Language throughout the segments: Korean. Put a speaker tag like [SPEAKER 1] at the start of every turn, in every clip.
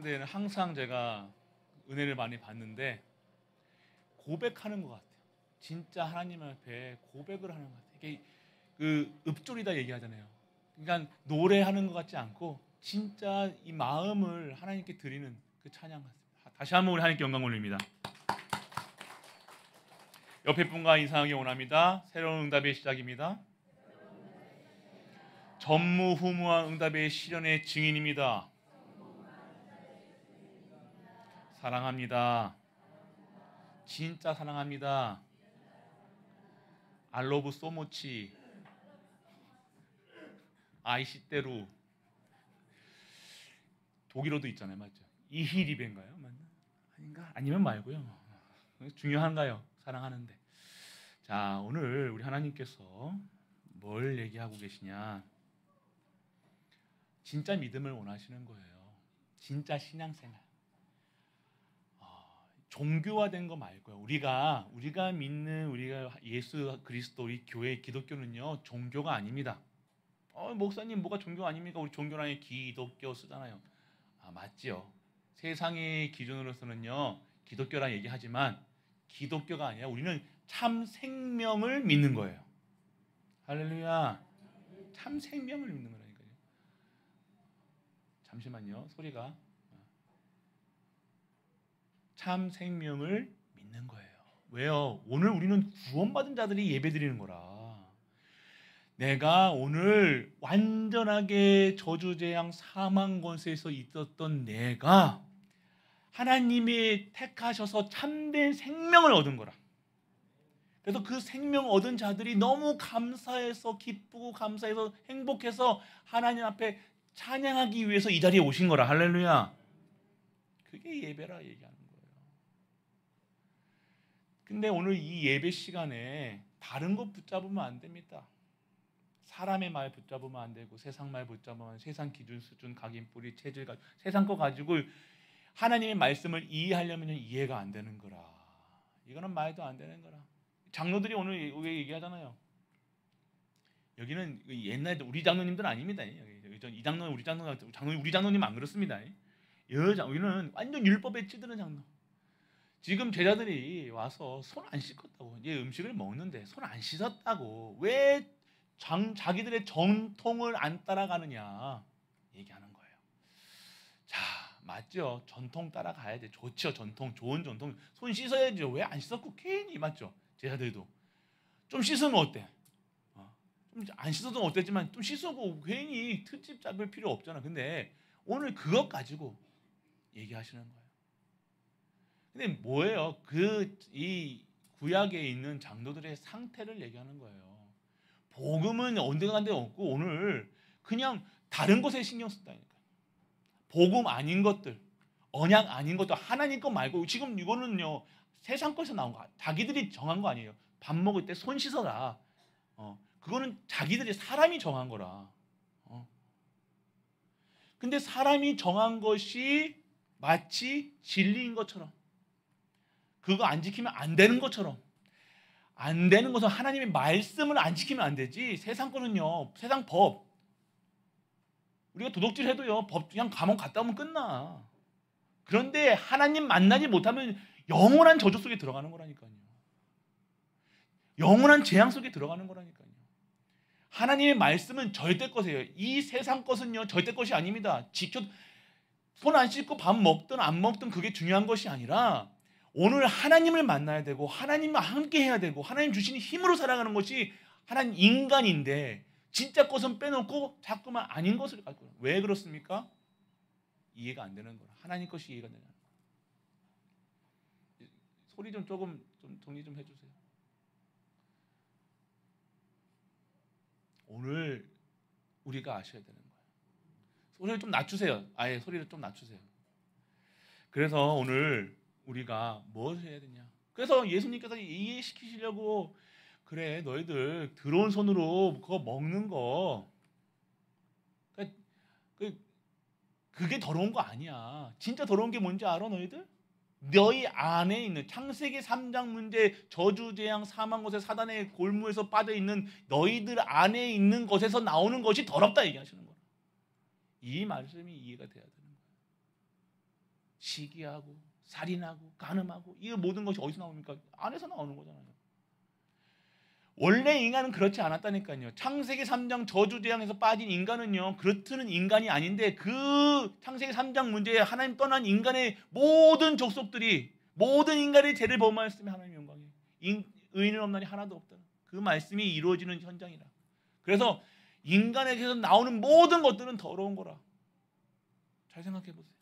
[SPEAKER 1] 데는 항상 제가 은혜를 많이 받는데 고백하는 것 같아요. 진짜 하나님 앞에 고백을 하는 것 같아요. 이게 그 읊조리다 얘기하잖아요. 그러니까 노래하는 것 같지 않고 진짜 이 마음을 하나님께 드리는 그 찬양 같습니다. 다시 한번 우리 하나님께 영광 올립니다. 옆에 분과 인사하기 원합니다. 새로운 응답의 시작입니다. 전무후무한 응답의 실현의 증인입니다. 사랑합니다. 진짜 사랑합니다. I love so much. 아이시대루. 독일어도 있잖아요, 맞죠? 이히리벤가요, 맞나? 아닌가? 아니면 말고요. 중요한가요? 사랑하는데. 자, 오늘 우리 하나님께서 뭘 얘기하고 계시냐? 진짜 믿음을 원하시는 거예요. 진짜 신앙생활. 종교화된 거 말고요. 우리가 믿는 우리가 예수 그리스도 우리 교회 기독교는요 종교가 아닙니다. 목사님 뭐가 종교 아닙니까? 우리 종교라니 기독교 쓰잖아요. 맞지요. 세상의 기준으로서는요 기독교라 얘기하지만 기독교가 아니라 우리는 참 생명을 믿는 거예요. 할렐루야. 참 생명을 믿는 거라니까요. 잠시만요. 소리가. 참 생명을 믿는 거예요. 왜요? 오늘 우리는 구원받은 자들이 예배드리는 거라. 내가 오늘 완전하게 저주재앙 사망 권세에서 있었던 내가 하나님이 택하셔서 참된 생명을 얻은 거라. 그래서 그 생명 얻은 자들이 너무 감사해서 기쁘고 감사해서 행복해서 하나님 앞에 찬양하기 위해서 이 자리에 오신 거라. 할렐루야. 그게 예배라 얘기하는 거예요. 근데 오늘 이 예배 시간에 다른 것 붙잡으면 안 됩니다. 사람의 말 붙잡으면 안 되고 세상 말 붙잡으면 세상 기준 수준 각인 뿌리 체질 가지고 세상 거 가지고 하나님의 말씀을 이해하려면 이해가 안 되는 거라. 이거는 말도 안 되는 거라. 장로들이 오늘 왜 얘기하잖아요. 여기는 옛날에 우리 장로님들 아닙니다. 이 장로는 우리 장로님 안 그렇습니다. 여기는 완전 율법에 찌드는 장로. 지금 제자들이 와서 손 안 씻었다고 이제 음식을 먹는데 손 안 씻었다고 왜 자기들의 전통을 안 따라가느냐 얘기하는 거예요. 자, 맞죠? 전통 따라가야 돼. 좋죠. 전통, 좋은 전통. 손 씻어야죠. 왜 안 씻었고 괜히 맞죠? 제자들도 좀 씻으면 어때? 좀 안 씻어도 어땠지만 좀 씻어고 괜히 특집 잡을 필요 없잖아. 근데 오늘 그것 가지고 얘기하시는 거예요. 근데 뭐예요? 이 구약에 있는 장로들의 상태를 얘기하는 거예요. 복음은 언젠가한데 없고 오늘 그냥 다른 것에 신경 쓴다니까. 복음 아닌 것들, 언약 아닌 것들, 하나님 것 말고 지금 이거는요 세상 것에서 나온 거, 자기들이 정한 거 아니에요. 밥 먹을 때 손 씻어라. 그거는 자기들이 사람이 정한 거라. 근데 사람이 정한 것이 마치 진리인 것처럼. 그거 안 지키면 안 되는 것처럼 안 되는 것은 하나님의 말씀을 안 지키면 안 되지. 세상 거는요 세상 법 우리가 도둑질 해도요 법 그냥 감옥 갔다 오면 끝나. 그런데 하나님 만나지 못하면 영원한 저주 속에 들어가는 거라니까요. 영원한 재앙 속에 들어가는 거라니까요. 하나님의 말씀은 절대 것이에요. 이 세상 것은요 절대 것이 아닙니다. 손 안 씻고 밥 먹든 안 먹든 그게 중요한 것이 아니라 오늘 하나님을 만나야 되고 하나님과 함께 해야 되고 하나님 주시는 힘으로 살아가는 것이 하나님 인간인데 진짜 것은 빼놓고 자꾸만 아닌 것을 갖고. 왜 그렇습니까? 이해가 안 되는 거라. 하나님 것이 이해가 되는 거라. 소리 좀 조금 정리 좀 해주세요. 오늘 우리가 아셔야 되는 거예요. 소리를 좀 낮추세요. 아예 소리를 좀 낮추세요. 그래서 오늘 우리가 뭘 해야 되냐? 그래서 예수님께서 이해시키시려고 그래 너희들 더러운 손으로 그거 먹는 거 그게 더러운 거 아니야. 진짜 더러운 게 뭔지 알아 너희들? 너희 안에 있는 창세기 3장 문제 저주 재앙 사망 것에 사단의 골무에서 빠져 있는 너희들 안에 있는 것에서 나오는 것이 더럽다 얘기하시는 거야. 이 말씀이 이해가 돼야 되는 거야. 시기하고 살인하고 간음하고 이 모든 것이 어디서 나옵니까? 안에서 나오는 거잖아요. 원래 인간은 그렇지 않았다니까요. 창세기 3장 저주재앙에서 빠진 인간은요, 그렇다는 인간이 아닌데 그 창세기 3장 문제에 하나님 떠난 인간의 모든 족속들이 모든 인간의 죄를 범하였으면 하나님의 영광이 의인은 없나니 하나도 없다. 그 말씀이 이루어지는 현장이라. 그래서 인간에게서 나오는 모든 것들은 더러운 거라. 잘 생각해 보세요.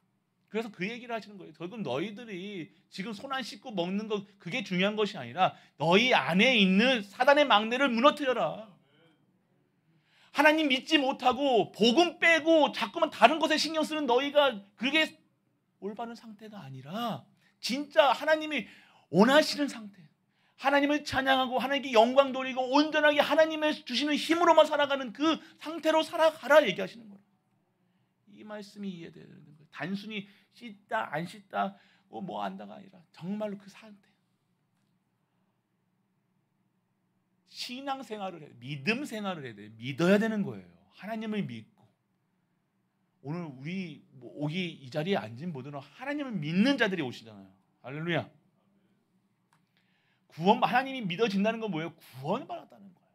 [SPEAKER 1] 그래서 그 얘기를 하시는 거예요. 결국 너희들이 지금 손 안 씻고 먹는 것 그게 중요한 것이 아니라 너희 안에 있는 사단의 막내를 무너뜨려라. 하나님 믿지 못하고 복음 빼고 자꾸만 다른 것에 신경 쓰는 너희가 그게 올바른 상태가 아니라 진짜 하나님이 원하시는 상태, 하나님을 찬양하고 하나님께 영광 돌리고 온전하게 하나님의 주시는 힘으로만 살아가는 그 상태로 살아가라 얘기하시는 거예요. 이 말씀이 이해되는 거예요. 단순히 씻다 안 씻다 뭐 안다가 아니라 정말로 그 상태. 신앙생활을 해야 돼. 믿음 생활을 해야 돼. 믿어야 되는 거예요. 하나님을 믿고. 오늘 우리 오기 이 자리에 앉은 모두는 하나님을 믿는 자들이 오시잖아요. 할렐루야. 하나님이 믿어진다는 건 뭐예요? 구원받았다는 거예요.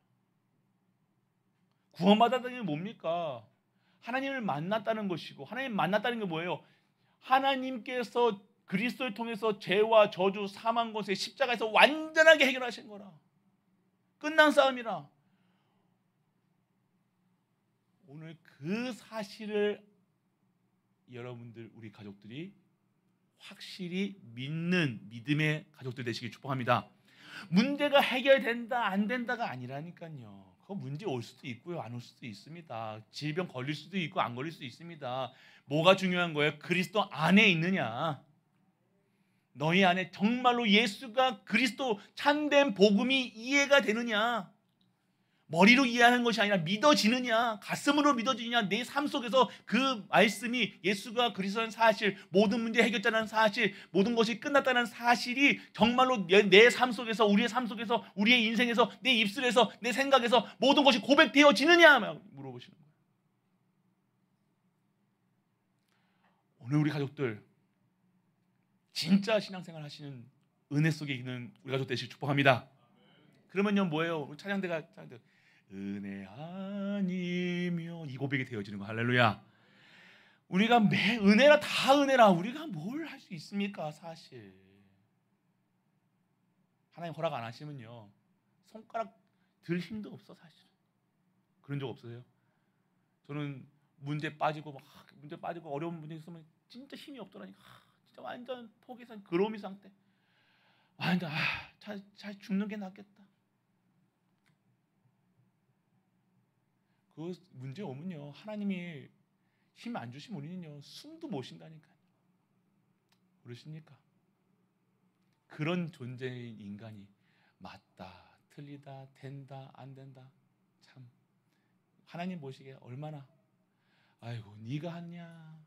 [SPEAKER 1] 구원받았다는 게 뭡니까? 하나님을 만났다는 것이고, 하나님 만났다는 게 뭐예요? 하나님께서 그리스도를 통해서 죄와 저주, 사망, 권세, 십자가에서 완전하게 해결하신 거라. 끝난 싸움이라. 오늘 그 사실을 여러분들, 우리 가족들이 확실히 믿는 믿음의 가족들 되시길 축복합니다. 문제가 해결된다 안 된다가 아니라니까요. 그 문제 올 수도 있고요, 안 올 수도 있습니다. 질병 걸릴 수도 있고 안 걸릴 수도 있습니다. 뭐가 중요한 거예요? 그리스도 안에 있느냐. 너희 안에 정말로 예수가 그리스도 참된 복음이 이해가 되느냐. 머리로 이해하는 것이 아니라 믿어지느냐, 가슴으로 믿어지느냐, 내 삶 속에서 그 말씀이 예수가 그리스도라는 사실, 모든 문제 해결자라는 사실, 모든 것이 끝났다는 사실이 정말로 내 삶 속에서, 우리의 삶 속에서, 우리의 인생에서, 내 입술에서, 내 생각에서 모든 것이 고백되어지느냐 물어보시는 거예요. 오늘 우리 가족들 진짜 신앙생활 하시는 은혜 속에 있는 우리 가족 되시길 축복합니다. 그러면요 뭐예요? 찬양대가 은혜 아니며 이 고백이 되어지는 거. 할렐루야. 우리가 은혜라 다 은혜라 우리가 뭘 할 수 있습니까? 사실 하나님 허락 안 하시면요 손가락 들 힘도 없어. 사실 그런 적 없으세요? 저는 문제 빠지고 어려운 문제 있으면 진짜 힘이 없더라니까. 진짜 완전 포기산 그로미 상태. 완전 잘 죽는 게 낫겠다. 그 문제 오면요 하나님이 힘 안 주시면 우리는요 숨도 못 쉰다니까요. 그러십니까? 그런 존재인 인간이 맞다 틀리다 된다 안 된다 참 하나님 보시기에 얼마나 아이고 네가 하냐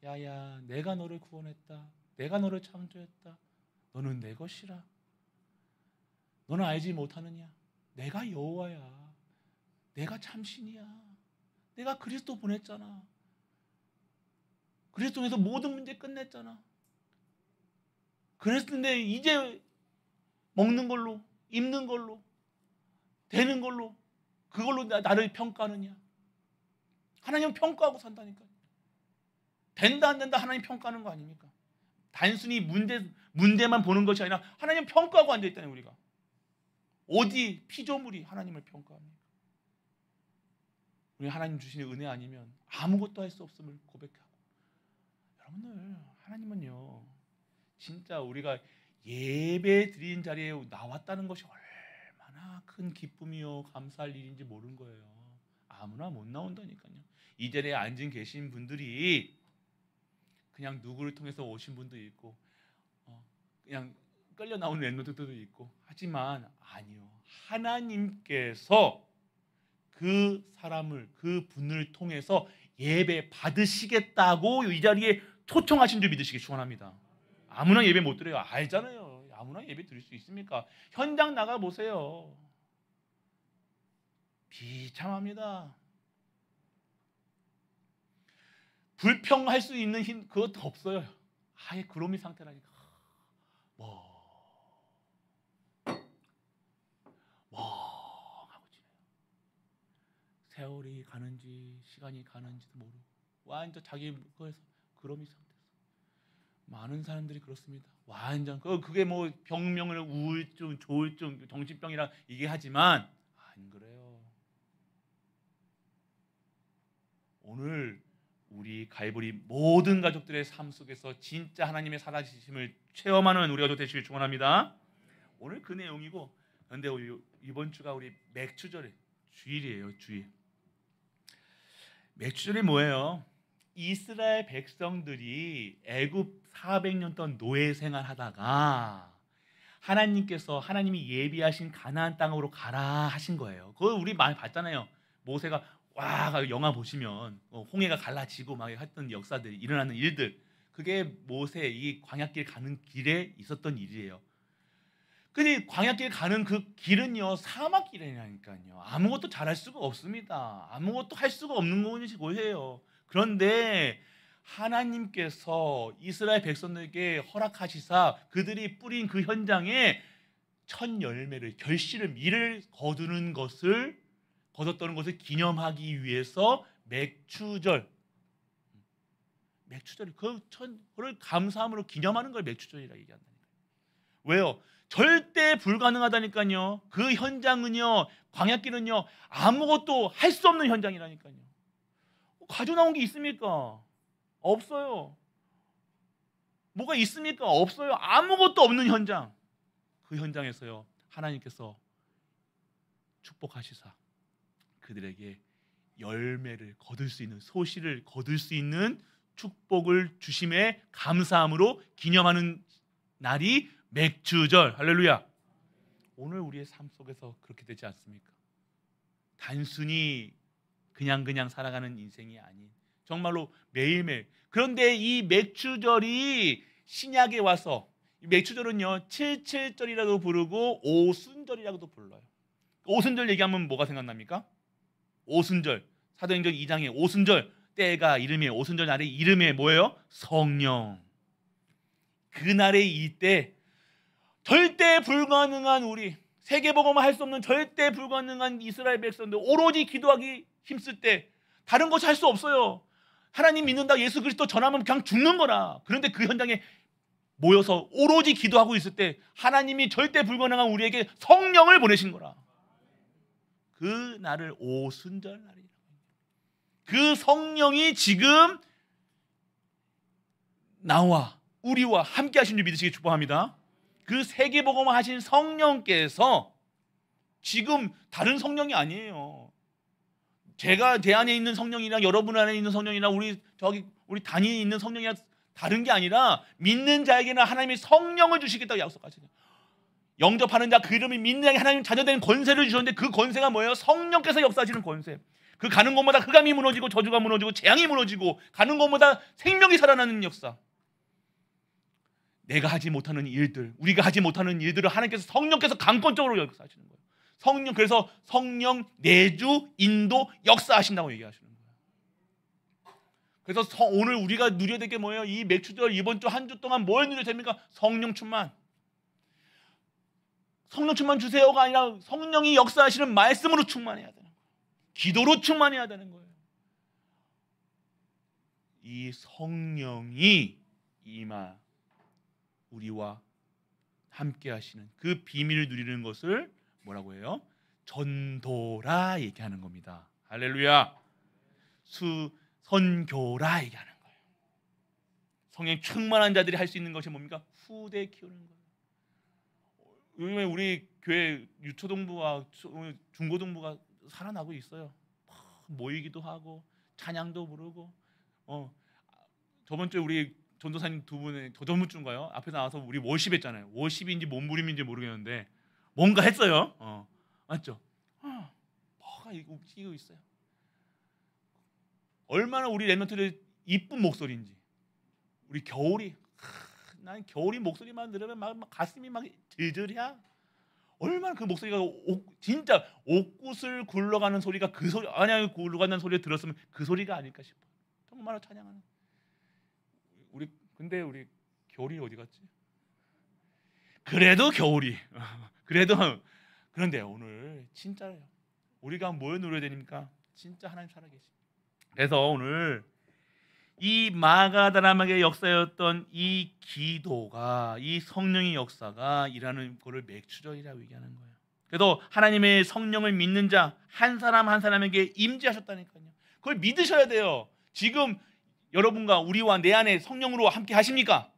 [SPEAKER 1] 야야 내가 너를 구원했다 내가 너를 창조했다 너는 내 것이라 너는 알지 못하느냐 내가 여호와야 내가 참신이야. 내가 그리스도 보냈잖아. 그리스도 통해서 모든 문제 끝냈잖아. 그랬는데 이제 먹는 걸로, 입는 걸로, 되는 걸로 그걸로 나를 평가하느냐. 하나님은 평가하고 산다니까요. 된다 안 된다 하나님 평가하는 거 아닙니까? 단순히 문제만 보는 것이 아니라 하나님 평가하고 앉아있다는 우리가. 어디 피조물이 하나님을 평가합니까? 우리 하나님 주시는 은혜 아니면 아무것도 할 수 없음을 고백하고 여러분들 하나님은요 진짜 우리가 예배 드린 자리에 나왔다는 것이 얼마나 큰 기쁨이요 감사할 일인지 모르는 거예요. 아무나 못 나온다니까요. 이 자리에 앉은 계신 분들이 그냥 누구를 통해서 오신 분도 있고 그냥 끌려 나온 랩런트들도 있고 하지만 아니요 하나님께서 그 사람을 그 분을 통해서 예배 받으시겠다고 이 자리에 초청하신 줄 믿으시기 축원합니다. 아무나 예배 못 드려요. 알잖아요. 아무나 예배 드릴 수 있습니까? 현장 나가 보세요. 비참합니다. 불평할 수 있는 힘 그것도 없어요. 아예 그로미 상태라니까. 하고 지내요. 세월이 가는지 시간이 가는지도 모르고 완전 자기 거에서 그로미 상태에서. 많은 사람들이 그렇습니다. 완전 그게 뭐 병명을 우울증, 조울증, 정신병이라 얘기하지만 안 그래요. 오늘 우리 갈보리 모든 가족들의 삶 속에서 진짜 하나님의 살아계심을 체험하는 우리 가족 되시길 축원합니다. 오늘 그 내용이고, 그런데 이번 주가 우리 맥추절의 주일이에요. 주일. 맥추절이 뭐예요? 이스라엘 백성들이 애굽 400년 동안 노예 생활하다가 하나님이 예비하신 가나안 땅으로 가라 하신 거예요. 그거 우리 많이 봤잖아요. 모세가 와 영화 보시면 홍해가 갈라지고 막 했던 역사들이 일어나는 일들, 그게 모세 이 광야길 가는 길에 있었던 일이에요. 근데 광야길 가는 그 길은요 사막길이라니까요. 아무것도 잘할 수가 없습니다. 아무것도 할 수가 없는 것이 뭐예요. 그런데 하나님께서 이스라엘 백성들에게 허락하시사 그들이 뿌린 그 현장에 첫 열매를, 결실을, 밀을 거두는 것을 거뒀다는 것을 기념하기 위해서 맥추절, 그걸 감사함으로 기념하는 걸 맥추절이라고 얘기한다니까요. 왜요? 절대 불가능하다니까요. 그 현장은요, 광야길은요, 아무것도 할 수 없는 현장이라니까요. 가져 나온 게 있습니까? 없어요. 뭐가 있습니까? 없어요. 아무것도 없는 현장. 그 현장에서요, 하나님께서 축복하시사 그들에게 열매를 거둘 수 있는, 소실을 거둘 수 있는 축복을 주심에 감사함으로 기념하는 날이 맥추절. 할렐루야. 오늘 우리의 삶 속에서 그렇게 되지 않습니까? 단순히 그냥 살아가는 인생이 아닌 정말로 매일매일. 그런데 이 맥추절이 신약에 와서, 맥추절은요 77절이라고 부르고 오순절이라고도 불러요. 오순절 얘기하면 뭐가 생각납니까? 오순절, 사도행전 2장에 오순절 때가 이름이에요. 오순절 날의 이름이 뭐예요? 성령. 그날의 이때 절대 불가능한, 우리 세계복음을 할 수 없는 절대 불가능한 이스라엘 백성들 오로지 기도하기 힘쓸 때 다른 것이 할 수 없어요. 하나님 믿는다, 예수 그리스도 전하면 그냥 죽는 거라. 그런데 그 현장에 모여서 오로지 기도하고 있을 때 하나님이 절대 불가능한 우리에게 성령을 보내신 거라. 그 날을 오순절 날이라고. 그 성령이 지금 나와 우리와 함께 하신 줄 믿으시기 축복합니다. 그 세계복음을 하신 성령께서 지금 다른 성령이 아니에요. 제가 제 안에 있는 성령이랑 여러분 안에 있는 성령이랑 우리 단위에 있는 성령이랑 다른 게 아니라 믿는 자에게는 하나님이 성령을 주시겠다고 약속하시죠. 영접하는 자, 그 이름이 믿는 자에게 하나님 자녀된 권세를 주셨는데 그 권세가 뭐예요? 성령께서 역사하시는 권세. 그 가는 곳마다 흑암이 무너지고 저주가 무너지고 재앙이 무너지고 가는 곳마다 생명이 살아나는 역사. 내가 하지 못하는 일들, 우리가 하지 못하는 일들을 하나님께서 성령께서 강권적으로 역사하시는 거예요. 그래서 성령 내주 인도 역사하신다고 얘기하시는 거예요. 그래서 오늘 우리가 누려야 될 게 뭐예요? 이 맥추절 이번 주 한 주 동안 뭘 누려야 됩니까? 성령 충만. 성령 충만 주세요가 아니라 성령이 역사하시는 말씀으로 충만해야 되는 거예요. 기도로 충만해야 되는 거예요. 이 성령이 임하 우리와 함께 하시는 그 비밀을 누리는 것을 뭐라고 해요? 전도라 얘기하는 겁니다. 할렐루야. 선교라 얘기하는 거예요. 성령 충만한 자들이 할 수 있는 것이 뭡니까? 후대 키우는 거예요. 요즘에 우리 교회 유초동부와 중고동부가 살아나고 있어요. 모이기도 하고 찬양도 부르고. 저번 주에 우리 전도사님 두 분의 저번 주인가요? 앞에 나와서 우리 월십했잖아요. 월십인지 몸부림인지 모르겠는데 뭔가 했어요. 맞죠? 뭐가 움직이고 있어요. 얼마나 우리 랩런트들 이쁜 목소리인지. 우리 겨울이, 난 겨울이 목소리만 들으면 막 가슴이 막 들들이야. 얼마나 그 목소리가 진짜 옥구슬 굴러가는 소리가 그 소리 아니야. 굴러가는 소리를 들었으면 그 소리가 아닐까 싶어. 정말로 찬양하는. 근데 우리 겨울이 어디 갔지? 그래도 겨울이 그래도 그런데 오늘 진짜요. 우리가 뭘 누려야 되니까 진짜 하나님 살아계시. 그래서 오늘 이 마가다람에게 역사였던 이 기도가, 이 성령의 역사가 일하는 것을 맥추전이라고 얘기하는 거예요. 그래서 하나님의 성령을 믿는 자 한 사람 한 사람에게 임재하셨다니까요. 그걸 믿으셔야 돼요. 지금 여러분과 우리와 내 안에 성령으로 함께 하십니까?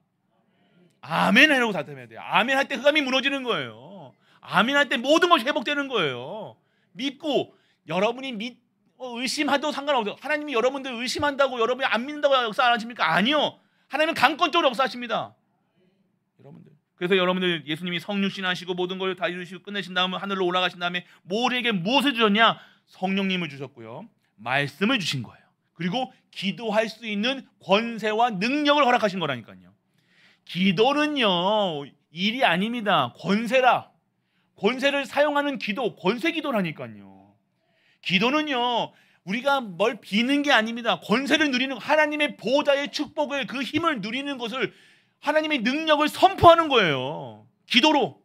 [SPEAKER 1] 아멘 하라고 답해야 돼요. 아멘 할 때 흑암이 무너지는 거예요. 아멘 할 때 모든 것이 회복되는 거예요. 믿고 여러분이 의심해도 상관없어요. 하나님이 여러분들 의심한다고 여러분이 안 믿는다고 역사 안 하십니까? 아니요. 하나님은 강권적으로 역사하십니다. 여러분들. 그래서 여러분들 예수님이 성육신 하시고 모든 걸 다 이루시고 끝내신 다음에 하늘로 올라가신 다음에 우리에게 무엇을 주셨냐? 성령님을 주셨고요. 말씀을 주신 거예요. 그리고 기도할 수 있는 권세와 능력을 허락하신 거라니까요. 기도는요 일이 아닙니다. 권세라. 권세를 사용하는 기도, 권세 기도라니까요. 기도는요 우리가 뭘 비는 게 아닙니다. 권세를 누리는, 하나님의 보좌의 축복을, 그 힘을 누리는 것을, 하나님의 능력을 선포하는 거예요. 기도로.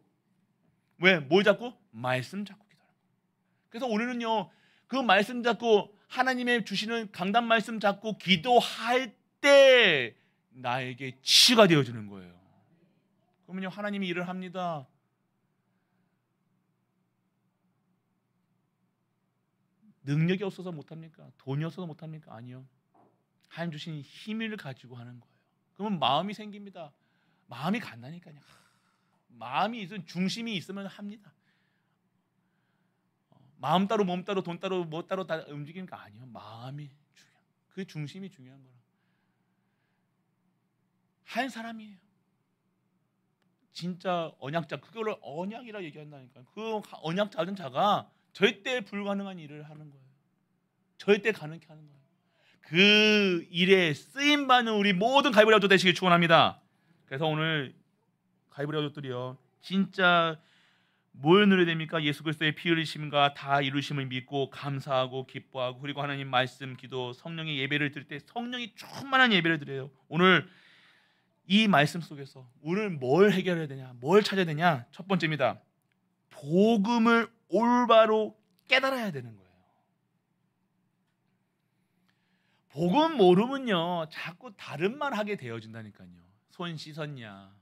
[SPEAKER 1] 왜? 뭘 잡고? 말씀 잡고 기도하는 거예요. 그래서 오늘은요 그 말씀 잡고, 하나님의 주시는 강단 말씀 잡고 기도할 때 나에게 치유가 되어지는 거예요. 그러면요 하나님이 일을 합니다. 능력이 없어서 못합니까? 돈이 없어서 못합니까? 아니요. 하나님 주신 힘을 가지고 하는 거예요. 그러면 마음이 생깁니다. 마음이 간다니까요. 마음이 있으면, 중심이 있으면 합니다. 마음 따로 몸 따로 돈 따로 뭐 따로 다 움직이는 거 아니에요. 마음이 중요한, 그 중심이 중요한 거라. 한 사람이에요. 진짜 언약자, 그거를 언약이라 얘기한다니까요. 그 언약 잡은 자가 절대 불가능한 일을 하는 거예요. 절대 가능케 하는 거예요. 그 일에 쓰임 받는 우리 모든 가이브리 가족 되시길 축원합니다. 그래서 오늘 가이브리 가족들이요 진짜 뭘 누려야 됩니까? 예수 그리스도의 피 흘리심과 다 이루심을 믿고 감사하고 기뻐하고, 그리고 하나님 말씀, 기도, 성령의 예배를 드릴 때 성령이 충만한 예배를 드려요. 오늘 이 말씀 속에서 오늘 뭘 해결해야 되냐, 뭘 찾아야 되냐? 첫 번째입니다. 복음을 올바로 깨달아야 되는 거예요. 복음 모르면요 자꾸 다른 말 하게 되어진다니까요. 손 씻었냐,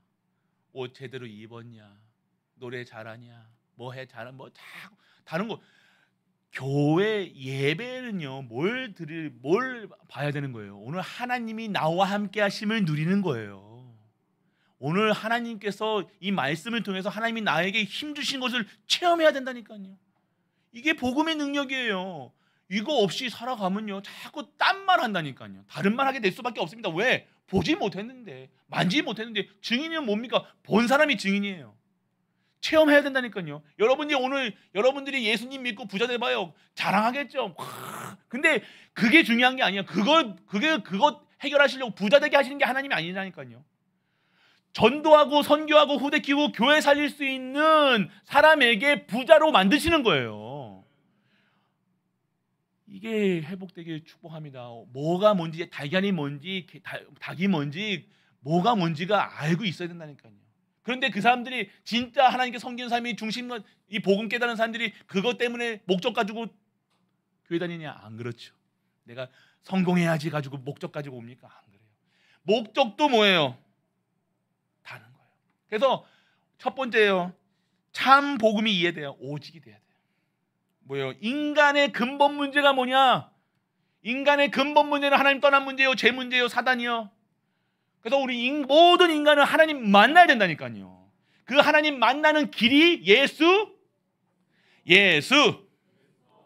[SPEAKER 1] 옷 제대로 입었냐, 노래 잘하냐, 뭐 해 잘한, 뭐 자꾸 다른 거. 교회 예배는요 뭘 봐야 되는 거예요. 오늘 하나님이 나와 함께 하심을 누리는 거예요. 오늘 하나님께서 이 말씀을 통해서 하나님이 나에게 힘 주신 것을 체험해야 된다니까요. 이게 복음의 능력이에요. 이거 없이 살아가면요 자꾸 딴 말 한다니까요. 다른 말 하게 될 수밖에 없습니다. 왜? 보지 못했는데, 만지지 못했는데. 증인은 뭡니까? 본 사람이 증인이에요. 체험해야 된다니까요. 여러분들이 예수님 믿고 부자 돼봐요. 자랑하겠죠. 근데 그게 중요한 게 아니에요. 그거 해결하시려고 부자 되게 하시는 게 하나님이 아니라니까요. 전도하고 선교하고 후대 키우고 교회 살릴 수 있는 사람에게 부자로 만드시는 거예요. 이게 회복되게 축복합니다. 뭐가 뭔지, 달걀이 뭔지, 닭이 뭔지, 뭐가 뭔지가 알고 있어야 된다니까요. 그런데 그 사람들이 진짜 하나님께 섬기는 사람이 중심은 이 복음 깨달은 사람들이 그것 때문에 목적 가지고 교회 다니냐? 안 그렇죠. 내가 성공해야지 가지고 목적 가지고 옵니까? 안 그래요. 목적도 뭐예요? 다른 거예요. 그래서 첫 번째요, 참 복음이 이해돼요. 오직이 돼야 돼요. 뭐예요? 인간의 근본 문제가 뭐냐? 인간의 근본 문제는 하나님 떠난 문제요, 죄 문제요, 사단이요. 그래서 우리 모든 인간은 하나님 만나야 된다니까요. 그 하나님 만나는 길이 예수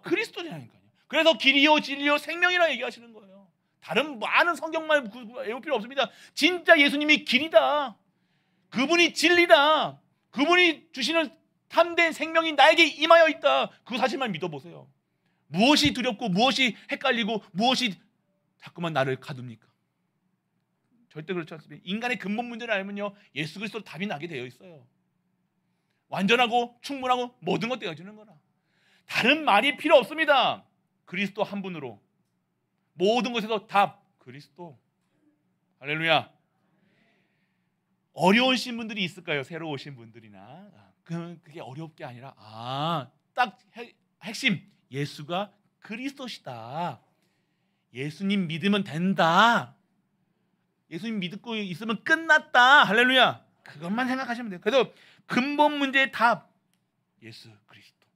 [SPEAKER 1] 그리스도라니까요. 그래서 길이요 진리요 생명이라고 얘기하시는 거예요. 다른 많은 성경말 외울 필요 없습니다. 진짜 예수님이 길이다, 그분이 진리다, 그분이 주시는 참된 생명이 나에게 임하여 있다, 그 사실만 믿어보세요. 무엇이 두렵고 무엇이 헷갈리고 무엇이 자꾸만 나를 가둡니까? 절대 그렇지 않습니다. 인간의 근본 문제를 알면요 예수 그리스도로 답이 나게 되어 있어요. 완전하고 충분하고 모든 것 되어지는 거라. 다른 말이 필요 없습니다. 그리스도 한 분으로 모든 것에서 답 그리스도. 할렐루야. 어려우신 분들이 있을까요? 새로 오신 분들이나. 그게 어렵게 아니라 딱 핵심, 예수가 그리스도시다. 예수님 믿으면 된다. 예수님 믿고 있으면 끝났다. 할렐루야. 그것만 생각하시면 돼요. 그래서 근본 문제의 답, 예수 그리스도.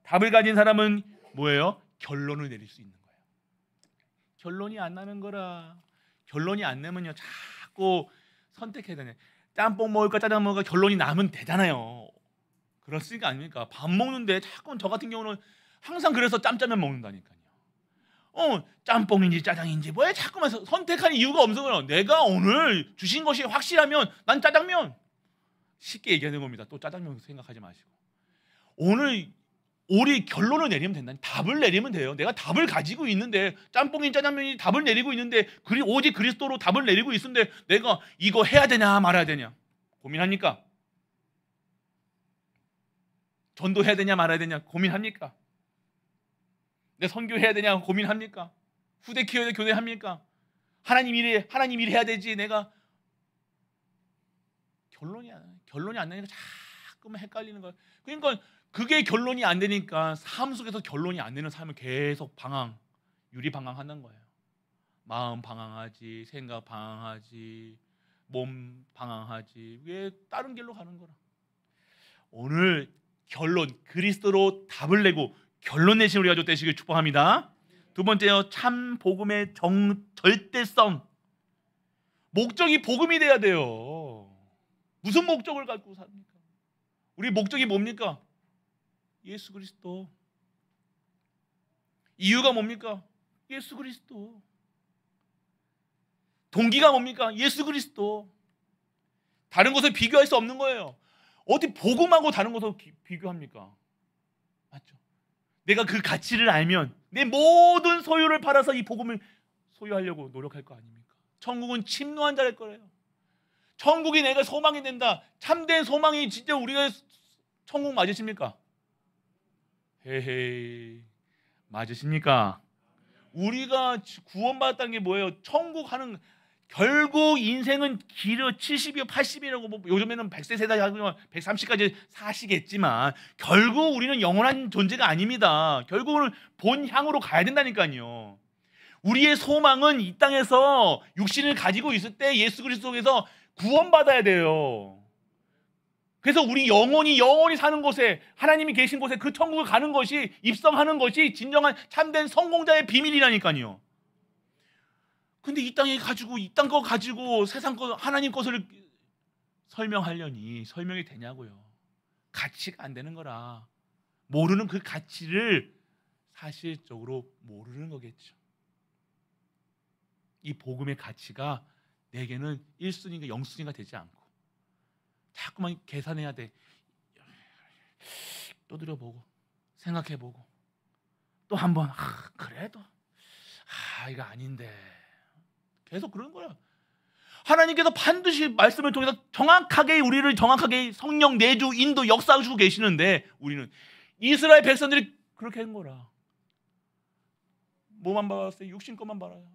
[SPEAKER 1] 답을 가진 사람은 뭐예요? 결론을 내릴 수 있는 거예요. 결론이 안 나는 거라. 결론이 안 나면요, 자꾸 선택해야 되네. 짬뽕 먹을까 짜장 먹을까 결론이 나면 되잖아요. 그렇습니까? 아닙니까? 밥 먹는데 자꾸 저 같은 경우는 항상 그래서 짬짜면 먹는다니까요. 짬뽕인지 짜장인지 뭐에 자꾸만 선택하는 이유가 없어요. 내가 오늘 주신 것이 확실하면 난 짜장면. 쉽게 얘기하는 겁니다. 또 짜장면 생각하지 마시고. 오늘 우리 결론을 내리면 된다. 답을 내리면 돼요. 내가 답을 가지고 있는데, 짬뽕인 짜장면이 답을 내리고 있는데, 오직 그리스도로 답을 내리고 있는데 내가 이거 해야 되냐 말아야 되냐 고민합니까? 전도해야 되냐 말아야 되냐 고민합니까? 내 선교해야 되냐 고민합니까? 후대 키워야 교대합니까? 하나님 일 해야 되지. 내가 결론이 안 나니까 자꾸만 헷갈리는 거야. 그러니까 그게 결론이 안 되니까 삶 속에서 결론이 안 되는 삶을 계속 유리방황하는 거예요. 마음 방황하지, 생각 방황하지, 몸 방황하지. 왜 다른 길로 가는 거라. 오늘 결론, 그리스도로 답을 내고 결론 내신 우리가 되시길 축복합니다. 두 번째요, 참 복음의 절대성. 목적이 복음이 돼야 돼요. 무슨 목적을 갖고 삽니까? 우리 목적이 뭡니까? 예수 그리스도. 이유가 뭡니까? 예수 그리스도. 동기가 뭡니까? 예수 그리스도. 다른 것을 비교할 수 없는 거예요. 어디 복음하고 다른 것을 비교합니까? 맞죠? 내가 그 가치를 알면 내 모든 소유를 팔아서 이 복음을 소유하려고 노력할 거 아닙니까? 천국은 침노한 자일 거예요. 천국이 내가 소망이 된다. 참된 소망이 진짜 우리가 천국 맞으십니까? 헤헤, 맞으십니까? 우리가 구원받았다는 게 뭐예요? 천국 하는, 결국 인생은 길어 70이요 80이라고 뭐 요즘에는 100세 세다 130까지 사시겠지만 결국 우리는 영원한 존재가 아닙니다. 결국은 본향으로 가야 된다니까요. 우리의 소망은 이 땅에서 육신을 가지고 있을 때 예수 그리스도 속에서 구원받아야 돼요. 그래서 우리 영원히 사는 곳에, 하나님이 계신 곳에 그 천국을 가는 것이, 입성하는 것이 진정한 참된 성공자의 비밀이라니까요. 근데 이 땅에 가지고, 이 땅 거 가지고 세상 거, 하나님 것을 설명하려니 설명이 되냐고요. 가치가 안 되는 거라. 모르는 그 가치를 사실적으로 모르는 거겠죠. 이 복음의 가치가 내게는 1순위가 0순위가 되지 않고 자꾸만 계산해야 돼. 떠들어보고 생각해보고 또 한번 그래도 이거 아닌데 계속 그런 거야. 하나님께서 반드시 말씀을 통해서 우리를 정확하게 성령 내주 인도 역사하시고 계시는데 우리는 이스라엘 백성들이 그렇게 한 거라. 뭐만 봐봤어요? 육신 것만 봐요.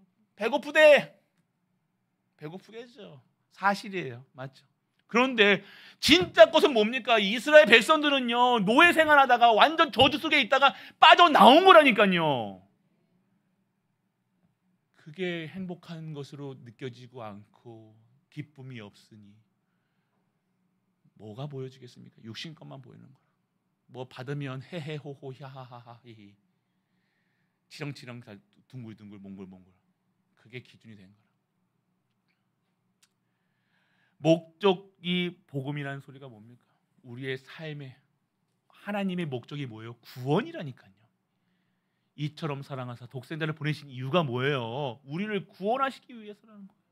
[SPEAKER 1] 배고프겠죠. 사실이에요. 맞죠? 그런데 진짜 것은 뭡니까? 이스라엘 백성들은요, 노예 생활하다가 완전 저주 속에 있다가 빠져나온 거라니까요. 그게 행복한 것으로 느껴지고 않고 기쁨이 없으니 뭐가 보여지겠습니까? 육신 것만 보이는 거라. 뭐 받으면 헤헤호호 야하하하 히히 치렁치렁 둥글둥글 몽글몽글, 그게 기준이 된 거라. 목적이 복음이라는 소리가 뭡니까? 우리의 삶에 하나님의 목적이 뭐예요? 구원이라니까요. 이처럼 사랑하사 독생자를 보내신 이유가 뭐예요? 우리를 구원하시기 위해서라는 거예요.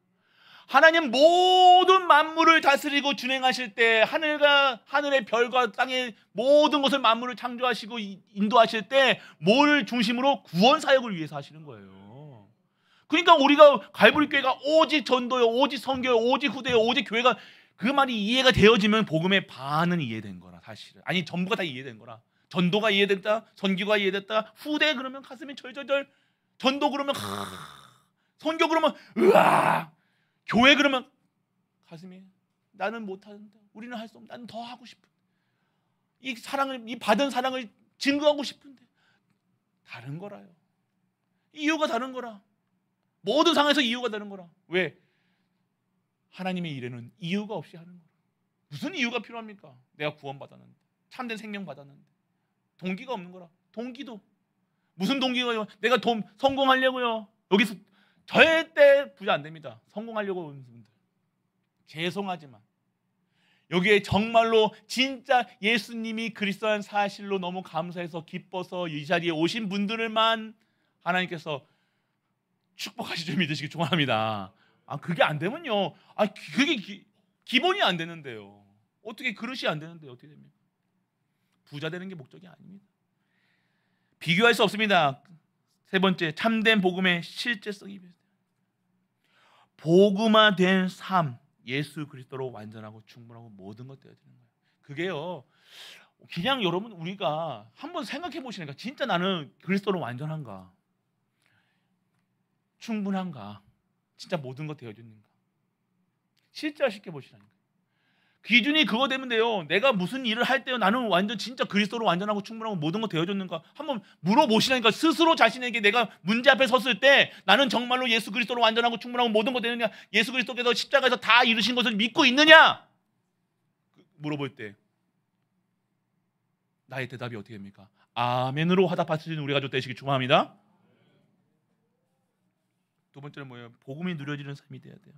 [SPEAKER 1] 하나님 모든 만물을 다스리고 준행하실 때, 하늘의 별과 땅의 모든 것을 만물을 창조하시고 인도하실 때 뭘 중심으로? 구원 사역을 위해서 하시는 거예요. 그러니까 우리가 갈보리교회가 오직 전도요, 오직 선교요, 오직 후대요, 오직 교회가, 그 말이 이해가 되어지면 복음의 반은 이해된 거라. 사실은 아니 전부가 다 이해된 거라. 전도가 이해됐다, 선교가 이해됐다, 후대 그러면 가슴이 절절절, 전도 그러면 선교 그러면 으아, 교회 그러면 가슴이 나는 못하는데, 우리는 할 수 없는데, 나는 더 하고 싶은데, 이 사랑을, 이 받은 사랑을 증거하고 싶은데. 다른 거라요. 이유가 다른 거라. 모든 상황에서 이유가 다른 거라. 왜? 하나님의 일에는 이유가 없이 하는 거라. 무슨 이유가 필요합니까? 내가 구원받았는데, 참된 생명 받았는데. 동기가 없는 거라. 동기도 무슨 동기가요? 내가 성공하려고요. 여기서 절대 부자 안 됩니다. 성공하려고 오는 분들 죄송하지만 여기에 정말로 진짜 예수님이 그리스도라는 사실로 너무 감사해서 기뻐서 이 자리에 오신 분들만 하나님께서 축복하시줄 믿으시기 축원합니다. 그게 안 되면요, 그게 기본이 안 되는데요. 어떻게 그릇이 안 되는데요? 어떻게 됩니까? 부자 되는 게 목적이 아닙니다. 비교할 수 없습니다. 세 번째, 참된 복음의 실제성이 복음화된 삶, 예수 그리스도로 완전하고 충분하고 모든 것 되어야 되는 거예요. 그게요, 그냥 여러분 우리가 한번 생각해 보시니까 진짜 나는 그리스도로 완전한가, 충분한가, 진짜 모든 것 되어주는가, 실제화시켜 보시라니까. 기준이 그거 되면 돼요. 내가 무슨 일을 할 때요, 나는 완전 진짜 그리스도로 완전하고 충분하고 모든 것 되어줬는가 한번 물어보시라니까. 스스로 자신에게 내가 문제 앞에 섰을 때 나는 정말로 예수 그리스도로 완전하고 충분하고 모든 것 되느냐, 예수 그리스도께서 십자가에서 다 이루신 것을 믿고 있느냐 물어볼 때 나의 대답이 어떻게 됩니까? 아멘으로 화답하시는 우리 가족 되시기 축원합니다. 두 번째는 뭐예요? 복음이 누려지는 삶이 돼야 돼요.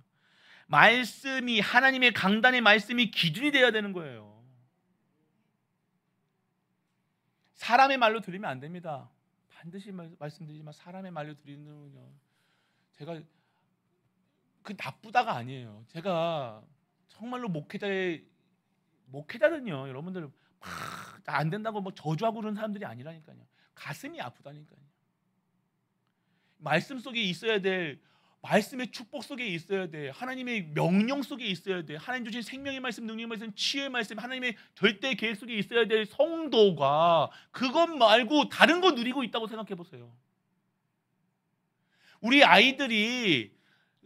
[SPEAKER 1] 말씀이, 하나님의 강단의 말씀이 기준이 되어야 되는 거예요. 사람의 말로 들리면 안 됩니다. 반드시 말씀드리지만 사람의 말로 드리는군요. 제가 그 나쁘다가 아니에요. 제가 정말로 목회자는요, 여러분들 안 된다고 뭐 저주하고 그러는 사람들이 아니라니까요. 가슴이 아프다니까요. 말씀 속에 있어야 될, 말씀의 축복 속에 있어야 돼. 하나님의 명령 속에 있어야 돼. 하나님 주신 생명의 말씀, 능력의 말씀, 치유의 말씀, 하나님의 절대 계획 속에 있어야 될 성도가 그것 말고 다른 거 누리고 있다고 생각해 보세요. 우리 아이들이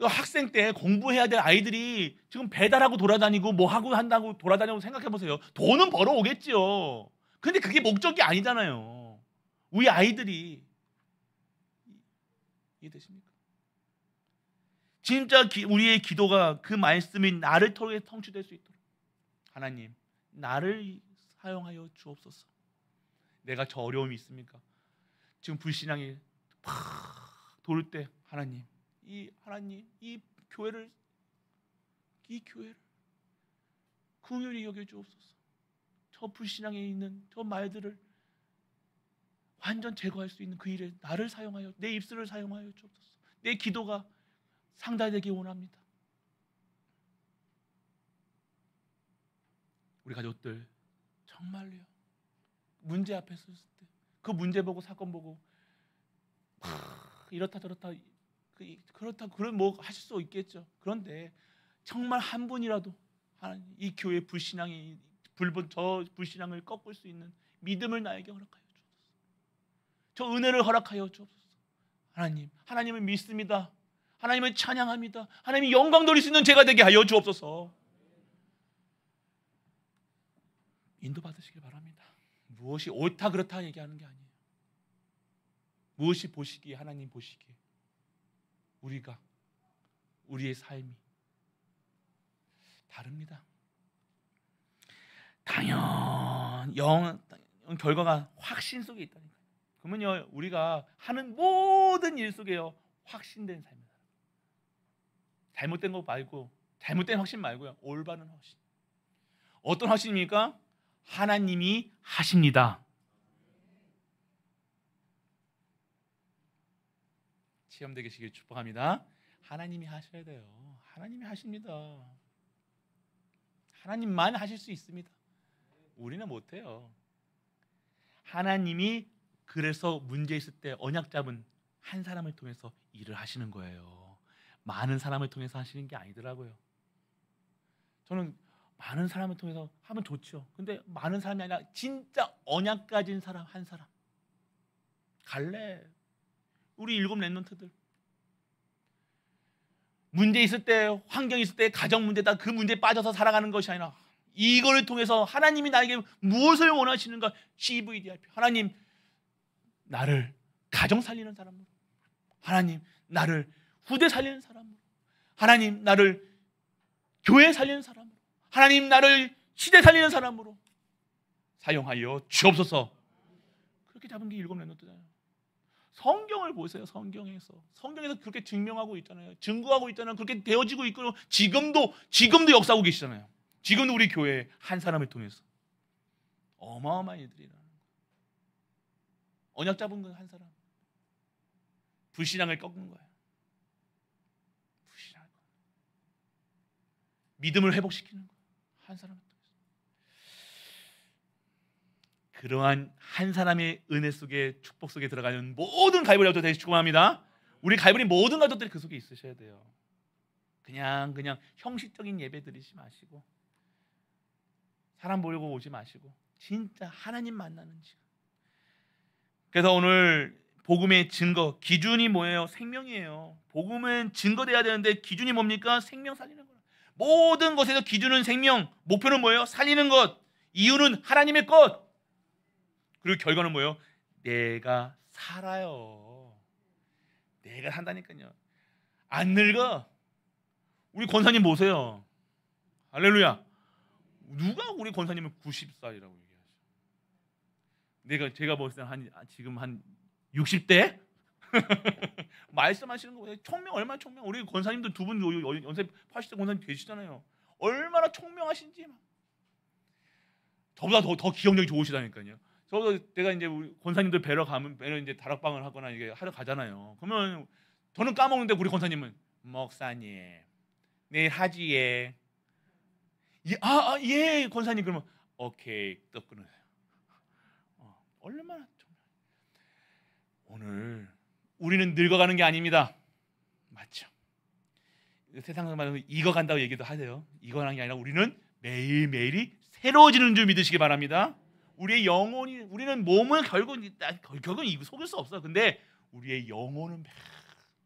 [SPEAKER 1] 학생 때 공부해야 될 아이들이 지금 배달하고 돌아다니고 뭐 하고 한다고 돌아다니고 생각해 보세요. 돈은 벌어오겠지요. 근데 그게 목적이 아니잖아요. 우리 아이들이. 이해되십니까? 진짜 우리의 기도가 그 말씀이 나를 통해 성취될 수 있도록, 하나님 나를 사용하여 주옵소서. 내가 저 어려움이 있습니까? 지금 불신앙이 팍 돌 때 하나님 이 교회를 긍휼히 여겨 주옵소서. 저 불신앙에 있는 저 말들을 완전 제거할 수 있는 그 일에 나를 사용하여, 내 입술을 사용하여 주옵소서. 내 기도가 상달되기 원합니다. 우리 가족들 정말요, 문제 앞에 섰을 때 그 문제 보고 사건 보고 이렇다 저렇다 그렇다 그런 뭐 하실 수 있겠죠. 그런데 정말 한 분이라도 이 교회 불신앙이 저 불신앙을 꺾을 수 있는 믿음을 나에게 허락하여 주옵소서. 저 은혜를 허락하여 주옵소서. 하나님을 믿습니다. 하나님을 찬양합니다. 하나님이 영광 돌릴 수 있는 제가 되게 하여 주옵소서. 인도받으시길 바랍니다. 무엇이 옳다 그렇다 얘기하는 게 아니에요. 무엇이 보시기에, 하나님 보시기에 우리의 삶이 다릅니다. 당연 결과가 확신 속에 있다니까요. 그러면요, 우리가 하는 모든 일 속에요 확신된 삶이다. 잘못된 거 말고, 잘못된 확신 말고요, 올바른 확신. 어떤 확신입니까? 하나님이 하십니다. 체험되시길 축복합니다. 하나님이 하셔야 돼요. 하나님이 하십니다. 하나님만 하실 수 있습니다. 우리는 못해요. 하나님이 그래서 문제 있을 때 언약 잡은 한 사람을 통해서 일을 하시는 거예요. 많은 사람을 통해서 하시는 게 아니더라고요. 저는 많은 사람을 통해서 하면 좋죠. 근데 많은 사람이 아니라 진짜 언약 가진 사람 한 사람. 갈래. 우리 7 랩런트들 문제 있을 때, 환경 있을 때, 가정 문제다 그 문제에 빠져서 살아가는 것이 아니라 이거를 통해서 하나님이 나에게 무엇을 원하시는가? CVDIP. 하나님, 나를 가정 살리는 사람으로, 하나님, 나를 후대 살리는 사람으로, 하나님, 나를 교회 살리는 사람으로, 하나님, 나를 시대 살리는 사람으로 사용하여 주옵소서. 그렇게 잡은 게 7 랩넌트잖아요. 성경을 보세요. 성경에서 그렇게 증명하고 있잖아요. 증거하고 있잖아요. 그렇게 되어지고 있고 지금도 역사하고 계시잖아요. 지금도 우리 교회 한 사람을 통해서 어마어마한 일들이라는 거예요. 언약 잡은 건 한 사람, 불신앙을 꺾는 거예요. 불신앙을 꺾는 거예요. 믿음을 회복시키는 거예요. 한 사람을 통해서. 그러한 한 사람의 은혜 속에, 축복 속에 들어가는 모든 갈보리 가족들 되시 축원합니다. 우리 갈보리 모든 가족들이 그 속에 있으셔야 돼요. 그냥 형식적인 예배 드리지 마시고, 사람 보려고 오지 마시고, 진짜 하나님 만나는 시간. 그래서 오늘 복음의 증거, 기준이 뭐예요? 생명이에요. 복음은 증거돼야 되는데 기준이 뭡니까? 생명 살리는 거예요. 모든 것에서 기준은 생명, 목표는 뭐예요? 살리는 것, 이유는 하나님의 것. 그리고 결과는 뭐예요? 내가 살아요. 내가 산다니까요. 안 늙어. 우리 권사님 보세요. 할렐루야. 누가 우리 권사님은 90살이라고 얘기하죠? 제가 봤을 때 지금 한 60대? 말씀하시는 거 보세요. 총명 얼마나 총명. 우리 권사님도 두 분 연세 80대 권사님 계시잖아요. 얼마나 총명하신지. 저보다 더 기억력이 좋으시다니까요. 내가 이제 우리 권사님들 뵈러 이제 다락방을 하거나 이게 하러 가잖아요. 그러면 저는 까먹는데 우리 권사님은 목사님 내일 하지예. 예, 권사님. 그러면 오케이 또 끊어요. 얼마나 오늘 우리는 늙어가는 게 아닙니다. 맞죠? 세상에서 말하면 익어간다고 얘기도 하세요. 익어가는 게 아니라 우리는 매일매일이 새로워지는 줄 믿으시기 바랍니다. 우리의 영혼이, 우리는 몸은 결국은 이거 속일 수 없어. 근데 우리의 영혼은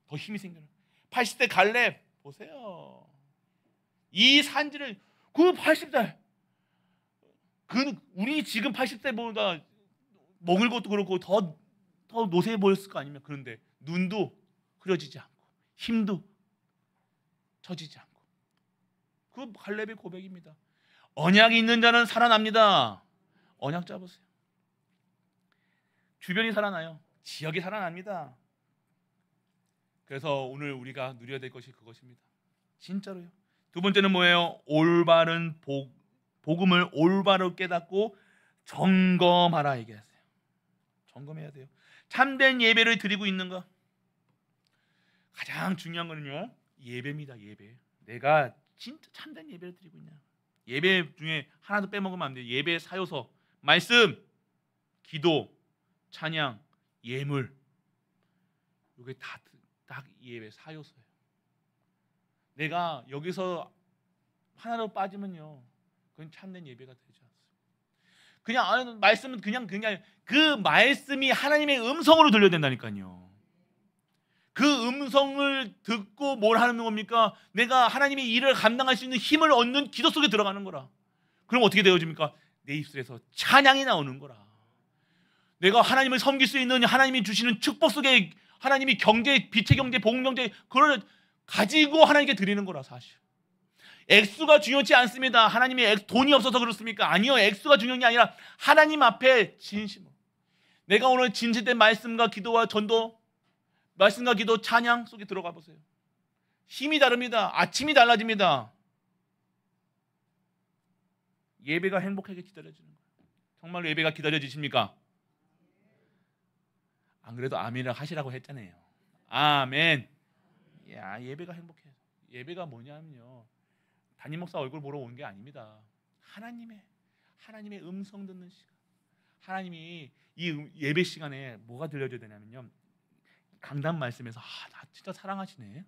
[SPEAKER 1] 더 힘이 생겨요. 80대 갈렙 보세요. 이 산지를 그 80살 우리 지금 80대보다 먹을 것도 그렇고 더 노쇠해 보였을 거 아닙니까? 그런데 눈도 흐려지지 않고 힘도 처지지 않고, 그 갈렙의 고백입니다. 언약이 있는 자는 살아납니다. 언약 잡으세요. 주변이 살아나요. 지역이 살아납니다. 그래서 오늘 우리가 누려야 될 것이 그것입니다. 진짜로요. 두 번째는 뭐예요? 올바른 복음을 올바로 깨닫고 점검하라 얘기하세요. 점검해야 돼요. 참된 예배를 드리고 있는가? 가장 중요한 거는요, 예배입니다. 예배. 내가 진짜 참된 예배를 드리고 있냐? 예배 중에 하나도 빼먹으면 안 돼요. 예배 사요소, 말씀, 기도, 찬양, 예물. 이게 다 예배 사요소예요. 내가 여기서 하나로 빠지면요, 그건 참된 예배가 되지 않습니다. 그냥 말씀은 그냥 그 말씀이 하나님의 음성으로 들려야 된다니까요. 그 음성을 듣고 뭘 하는 겁니까? 내가 하나님의 일을 감당할 수 있는 힘을 얻는 기도 속에 들어가는 거라. 그럼 어떻게 되어집니까? 내 입술에서 찬양이 나오는 거라. 내가 하나님을 섬길 수 있는, 하나님이 주시는 축복 속에 하나님이 경제, 빛의 경제, 복음 경제, 그걸 가지고 하나님께 드리는 거라. 사실 액수가 중요치 않습니다. 하나님의 돈이 없어서 그렇습니까? 아니요, 액수가 중요한 게 아니라 하나님 앞에 진심으로, 내가 오늘 진실된 말씀과 기도와 전도, 말씀과 기도, 찬양 속에 들어가 보세요. 힘이 다릅니다. 아침이 달라집니다. 예배가 행복하게 기다려지는 거예요. 정말로 예배가 기다려지십니까? 안 그래도 아멘을 하시라고 했잖아요. 아멘. 야, 예배가 행복해요. 예배가 뭐냐면요, 담임 목사 얼굴 보러 온 게 아닙니다. 하나님의 음성 듣는 시간. 하나님이 이 예배 시간에 뭐가 들려줘야 되냐면요, 강단 말씀에서 나 진짜 사랑하시네.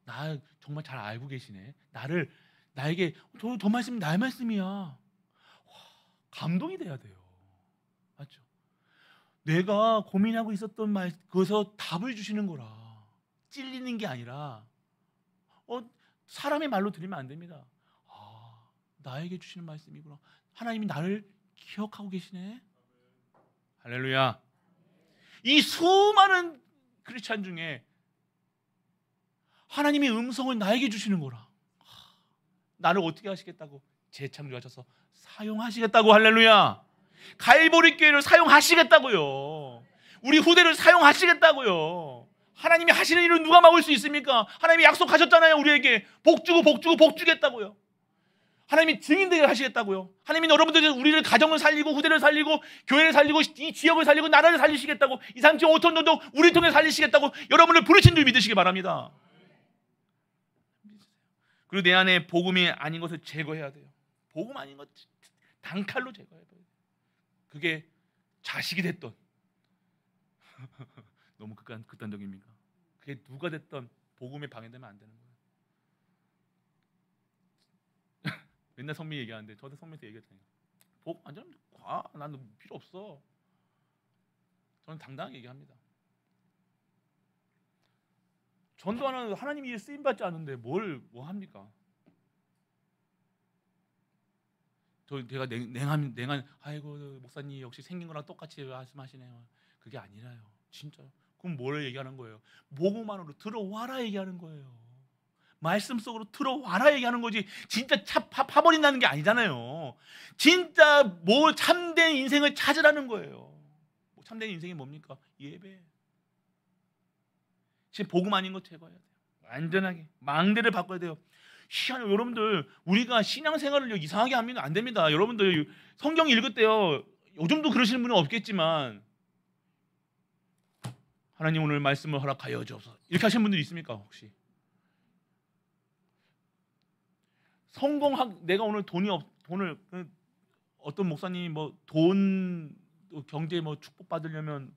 [SPEAKER 1] 나 정말 잘 알고 계시네. 나에게 저 말씀이 나의 말씀이야. 와, 감동이 돼야 돼요. 맞죠? 내가 고민하고 있었던 말, 그것에서 답을 주시는 거라. 찔리는 게 아니라 사람의 말로 들으면 안 됩니다. 나에게 주시는 말씀이구나. 하나님이 나를 기억하고 계시네. 할렐루야. 이 수많은 크리스찬 중에 하나님의 음성을 나에게 주시는 거라. 나를 어떻게 하시겠다고? 재창조하셔서 사용하시겠다고. 할렐루야. 갈보리 교회를 사용하시겠다고요. 우리 후대를 사용하시겠다고요. 하나님이 하시는 일을 누가 막을 수 있습니까? 하나님이 약속하셨잖아요. 우리에게 복 주고 복 주고 복 주겠다고요. 하나님이 증인되게 하시겠다고요. 하나님이 여러분들 우리를 가정을 살리고 후대를 살리고 교회를 살리고 이 지역을 살리고 나라를 살리시겠다고, 이 상치 5천 정도 우리 통해 살리시겠다고 여러분을 부르신 줄 믿으시기 바랍니다. 그리고 내 안에 복음이 아닌 것을 제거해야 돼요. 복음 아닌 것 단칼로 제거해야 돼요. 그게 자식이 됐던 너무 극단적입니까? 그게 누가 됐던 복음에 방해되면 안 되는 거예요. 맨날 성미 얘기하는데 저도 성미한테 얘기했잖아요. 복 완전 나는 필요 없어. 저는 당당하게 얘기합니다. 전도하는 하나님이 쓰임 받지 않는데 뭐 합니까? 제가 냉한 아이고 목사님 역시 생긴 거랑 똑같이 말씀하시네요. 그게 아니라요. 진짜. 그럼 뭘 얘기하는 거예요? 복음만으로 들어와라 얘기하는 거예요. 말씀 속으로 들어와라 얘기하는 거지. 진짜 파버린다는 게 아니잖아요. 진짜 뭐 참된 인생을 찾으라는 거예요. 참된 인생이 뭡니까? 예배. 지금 복음 아닌 거 제거해야 돼요. 완전하게 망대를 바꿔야 돼요. 희한해요. 여러분들 우리가 신앙생활을 이상하게 하면 안 됩니다. 여러분들 성경 읽을 때요, 요즘도 그러시는 분은 없겠지만 하나님 오늘 말씀을 허락하여 주옵소서 이렇게 하시는 분들이 있습니까? 혹시 내가 오늘 돈을 어떤 목사님이 돈 경제 축복 받으려면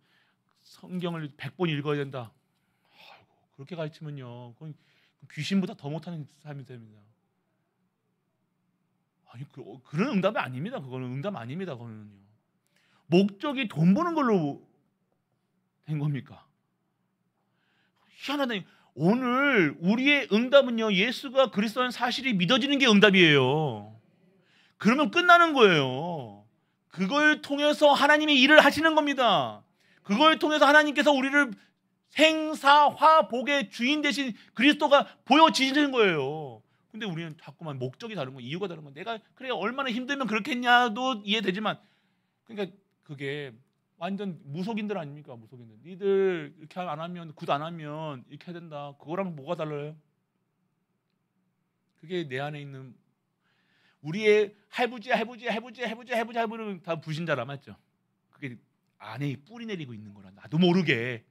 [SPEAKER 1] 성경을 100번 읽어야 된다. 아이고, 그렇게 가르치면요, 그건 귀신보다 더 못하는 삶이 됩니다. 아니 그런 응답이 아닙니다. 그거는 응답 아닙니다. 그거는요. 목적이 돈 버는 걸로 된 겁니까? 희한하다. 오늘 우리의 응답은요, 예수가 그리스도라는 사실이 믿어지는 게 응답이에요. 그러면 끝나는 거예요. 그걸 통해서 하나님이 일을 하시는 겁니다. 그걸 통해서 하나님께서 우리를 생사화복의 주인 되신 그리스도가 보여지시는 거예요. 근데 우리는 자꾸만 목적이 다른 거, 이유가 다른 거. 내가 그래 얼마나 힘들면 그렇겠냐도 이해되지만, 그러니까 그게 완전 무속인들 아닙니까? 무속인들. 니들 이렇게 안 하면, 굿 안 하면 이렇게 해야 된다. 그거랑 뭐가 달라요? 그게 내 안에 있는 우리의 할부지는 다 불신자라 맞죠? 그게 안에 뿌리 내리고 있는 거라. 나도 모르게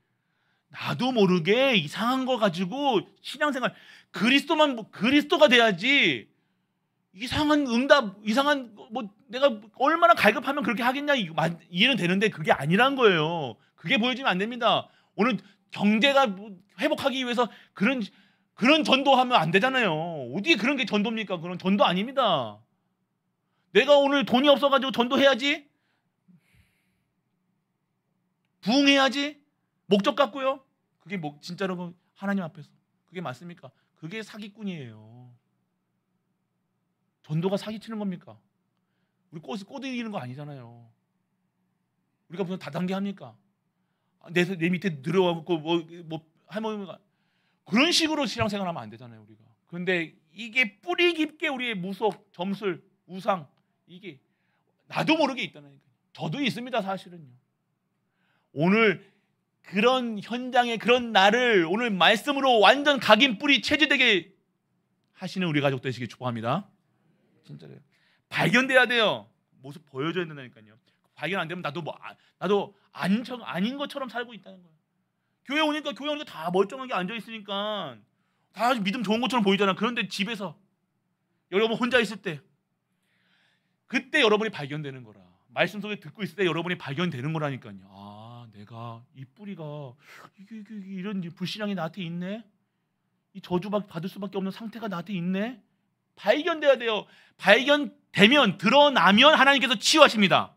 [SPEAKER 1] 이상한 거 가지고 신앙생활, 그리스도가 돼야지 이상한 응답, 이상한 내가 얼마나 갈급하면 그렇게 하겠냐, 이해는 되는데 그게 아니란 거예요. 그게 보여지면 안 됩니다. 오늘 경제가 회복하기 위해서 그런 전도하면 안 되잖아요. 어디 그런 게 전도입니까? 그런 전도 아닙니다. 내가 오늘 돈이 없어가지고 전도해야지, 부흥해야지, 목적 갖고요. 그게 진짜로 하나님 앞에서 그게 맞습니까? 그게 사기꾼이에요. 전도가 사기치는 겁니까? 우리 꼬드기는 거 아니잖아요. 우리가 무슨 다단계 합니까? 내 밑에 들어가고 할머니가 그런 식으로 신앙생활하면 안 되잖아요, 우리가. 그런데 이게 뿌리 깊게 우리의 무속, 점술, 우상, 이게 나도 모르게 있다니까요. 저도 있습니다, 사실은요. 오늘 그런 현장에 그런 나를 오늘 말씀으로 완전 각인 뿌리 체질되게 하시는 우리 가족 되시길 축복합니다. 진짜로요. 발견돼야 돼요. 모습 보여줘야 된다니까요. 발견 안 되면 나도 아닌 것처럼 살고 있다는 거예요. 교회 오니까 다 멀쩡하게 앉아 있으니까 다 믿음 좋은 것처럼 보이잖아. 그런데 집에서 여러분 혼자 있을 때, 그때 여러분이 발견되는 거라. 말씀 속에 듣고 있을 때 여러분이 발견되는 거라니까요. 아, 내가 이 뿌리가 이게 이런 불신앙이 나한테 있네. 이 저주받 받을 수밖에 없는 상태가 나한테 있네. 발견돼야 돼요. 발견되면, 드러나면 하나님께서 치유하십니다.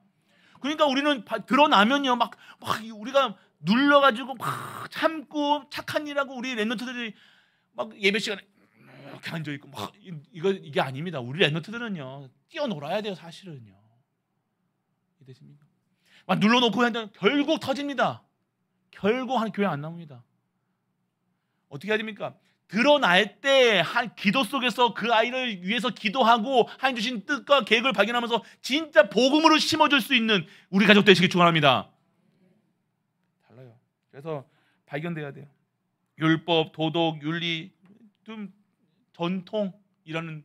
[SPEAKER 1] 그러니까 우리는 드러나면요, 막 우리가 눌러가지고 막 참고 착한 일하고, 우리 랩런트들이 막 예배 시간에 이렇게 앉아 있고 막 이게 아닙니다. 우리 랩런트들은요 뛰어놀아야 돼요. 사실은요. 이해되십니까? 막 눌러놓고 하는데 결국 터집니다. 결국 한 교회 안 나옵니다. 어떻게 해야 됩니까? 드러날 때 한 기도 속에서 그 아이를 위해서 기도하고 하나님 주신 뜻과 계획을 발견하면서 진짜 복음으로 심어줄 수 있는 우리 가족 되시길 축원합니다. 달라요. 그래서 발견돼야 돼요. 율법, 도덕, 윤리, 좀 전통이라는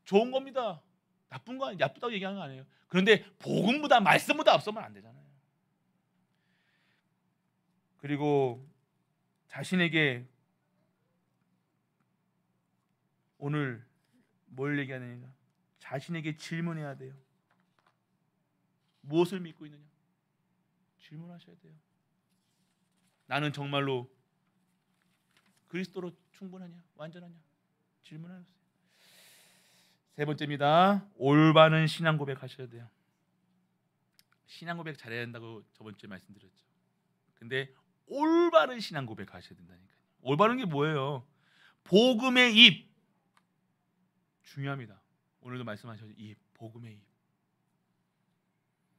[SPEAKER 1] 좋은 겁니다. 나쁜 거 나쁘다고 얘기하는 거 아니에요. 그런데 복음보다 말씀보다 앞서면 안 되잖아요. 그리고 자신에게 오늘 뭘 얘기하느냐? 자신에게 질문해야 돼요. 무엇을 믿고 있느냐? 질문하셔야 돼요. 나는 정말로 그리스도로 충분하냐? 완전하냐? 질문하세요. 세 번째입니다. 올바른 신앙 고백하셔야 돼요. 신앙 고백 잘해야 된다고 저번 주에 말씀드렸죠. 근데 올바른 신앙 고백하셔야 된다니까요. 올바른 게 뭐예요? 복음의 입 중요합니다. 오늘도 말씀하셨죠. 이 복음의 입.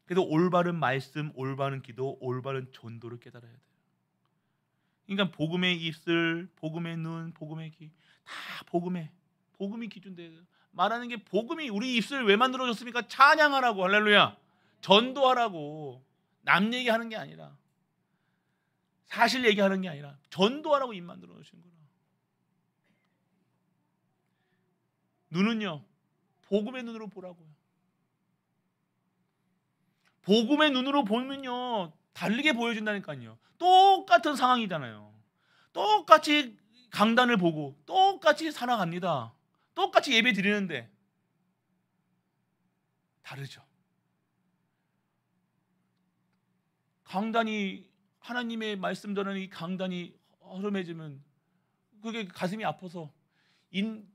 [SPEAKER 1] 그래서 올바른 말씀, 올바른 기도, 올바른 전도를 깨달아야 돼요. 그러니까 복음의 입술, 복음의 눈, 복음의 귀 다 복음이 기준돼요. 말하는 게 복음이 우리 입술 왜 만들어졌습니까? 찬양하라고, 할렐루야. 전도하라고. 남 얘기하는 게 아니라, 사실 얘기하는 게 아니라 전도하라고 입 만들어 놓으신 거라. 눈은요, 복음의 눈으로 보라고요. 복음의 눈으로 보면요 다르게 보여준다니까요. 똑같은 상황이잖아요. 똑같이 강단을 보고 똑같이 살아갑니다. 똑같이 예배 드리는데 다르죠. 강단이 하나님의 말씀 전하는 이 강단이 허름해지면 그게 가슴이 아파서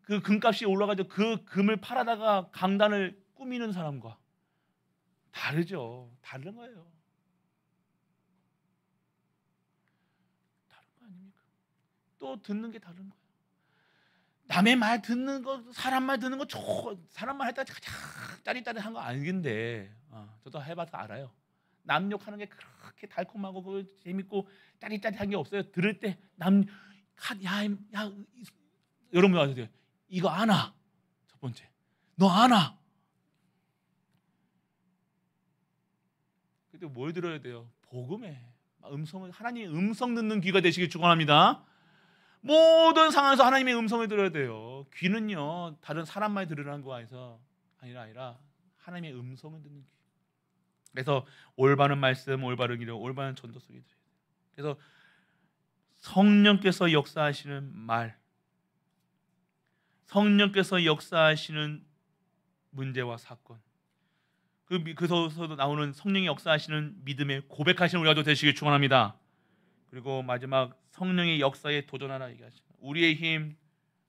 [SPEAKER 1] 그 금값이 올라가서 그 금을 팔아다가 강단을 꾸미는 사람과 다르죠. 다른 거예요. 다른 거 아닙니까? 또 듣는 게 다른 거예요. 남의 말 듣는 거, 사람 말 듣는 거, 사람 말 할 때 짜릿짜릿한 거 아닌데, 저도 해봐서 알아요. 남 욕하는 게 그렇게 달콤하고 재밌고 짜릿짜릿한 게 없어요. 들을 때 야, 여러분 아세요? 이거 아나? 첫 번째, 너 아나? 근데 뭘 들어야 돼요? 복음의 음성을, 하나님의 음성 듣는 귀가 되시길 축원합니다. 모든 상황에서 하나님의 음성을 들어야 돼요. 귀는요 다른 사람 말 들으라는 거 아니라 하나님의 음성을 듣는 귀. 그래서 올바른 말씀, 올바른 기도, 올바른 전도 속에 들어야 돼요. 그래서 성령께서 역사하시는 말, 성령께서 역사하시는 문제와 사건, 그서도 나오는 성령이 역사하시는 믿음의 고백하시는 우리가 되시길 축원합니다. 그리고 마지막 성령의 역사에 도전하라 얘기하십니다. 우리의 힘